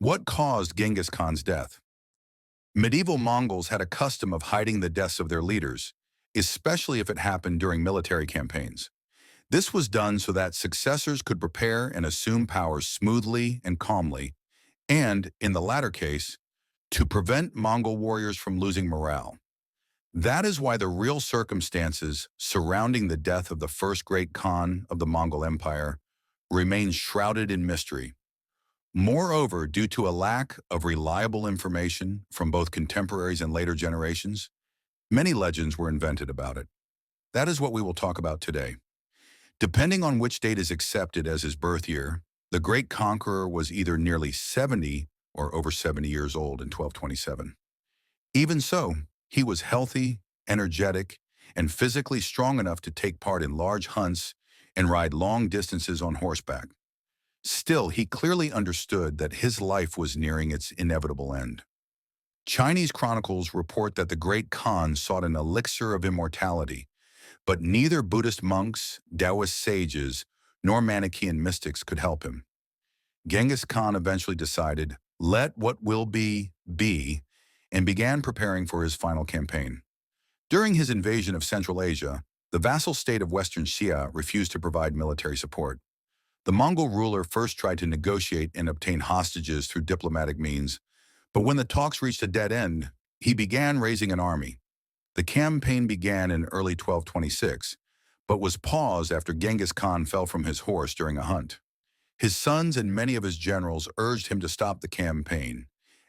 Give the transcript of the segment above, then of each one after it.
What caused Genghis Khan's death? Medieval Mongols had a custom of hiding the deaths of their leaders, especially if it happened during military campaigns. This was done so that successors could prepare and assume power smoothly and calmly, and, in the latter case, to prevent Mongol warriors from losing morale. That is why the real circumstances surrounding the death of the first great Khan of the Mongol Empire remain shrouded in mystery. Moreover, due to a lack of reliable information from both contemporaries and later generations, many legends were invented about it. That is what we will talk about today. Depending on which date is accepted as his birth year, the great conqueror was either nearly 70 or over 70 years old in 1227. Even so, he was healthy, energetic, and physically strong enough to take part in large hunts and ride long distances on horseback. Still, he clearly understood that his life was nearing its inevitable end. Chinese chronicles report that the great Khan sought an elixir of immortality, but neither Buddhist monks, Taoist sages, nor Manichaean mystics could help him. Genghis Khan eventually decided, let what will be, and began preparing for his final campaign. During his invasion of Central Asia, the vassal state of Western Xia refused to provide military support. The Mongol ruler first tried to negotiate and obtain hostages through diplomatic means, but when the talks reached a dead end, he began raising an army. The campaign began in early 1226, but was paused after Genghis Khan fell from his horse during a hunt. His sons and many of his generals urged him to stop the campaign,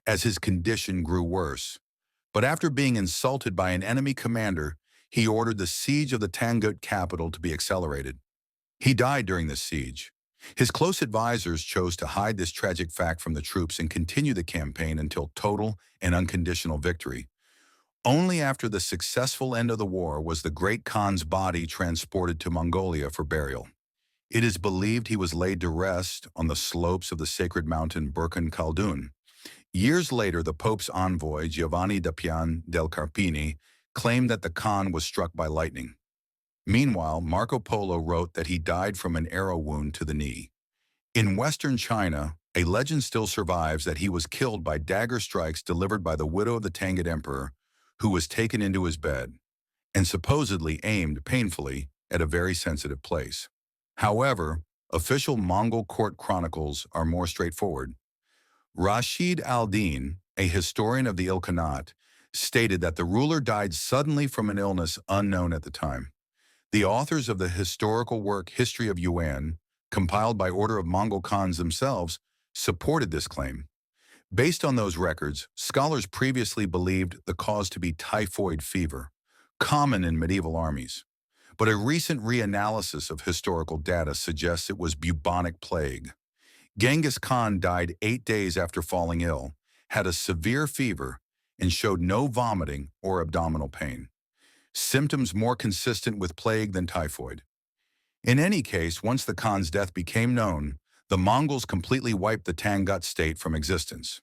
as his condition grew worse. But after being insulted by an enemy commander, he ordered the siege of the Tangut capital to be accelerated. He died during this siege. His close advisors chose to hide this tragic fact from the troops and continue the campaign until total and unconditional victory. Only after the successful end of the war was the great Khan's body transported to Mongolia for burial. It is believed he was laid to rest on the slopes of the sacred mountain Burkhan Khaldun. Years later, the Pope's envoy, Giovanni da Pian del Carpini, claimed that the Khan was struck by lightning. Meanwhile, Marco Polo wrote that he died from an arrow wound to the knee. In western China, a legend still survives that he was killed by dagger strikes delivered by the widow of the Tangut emperor, who was taken into his bed, and supposedly aimed painfully at a very sensitive place. However, official Mongol court chronicles are more straightforward. Rashid al-Din, a historian of the Ilkhanate, stated that the ruler died suddenly from an illness unknown at the time. The authors of the historical work History of Yuan, compiled by order of Mongol Khans themselves, supported this claim. Based on those records, scholars previously believed the cause to be typhoid fever, common in medieval armies. But a recent reanalysis of historical data suggests it was bubonic plague. Genghis Khan died 8 days after falling ill, had a severe fever, and showed no vomiting or abdominal pain, symptoms more consistent with plague than typhoid. In any case, once the Khan's death became known, the Mongols completely wiped the Tangut state from existence.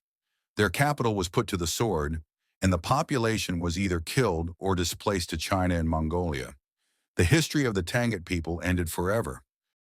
Their capital was put to the sword, and the population was either killed or displaced to China and Mongolia. The history of the Tangut people ended forever.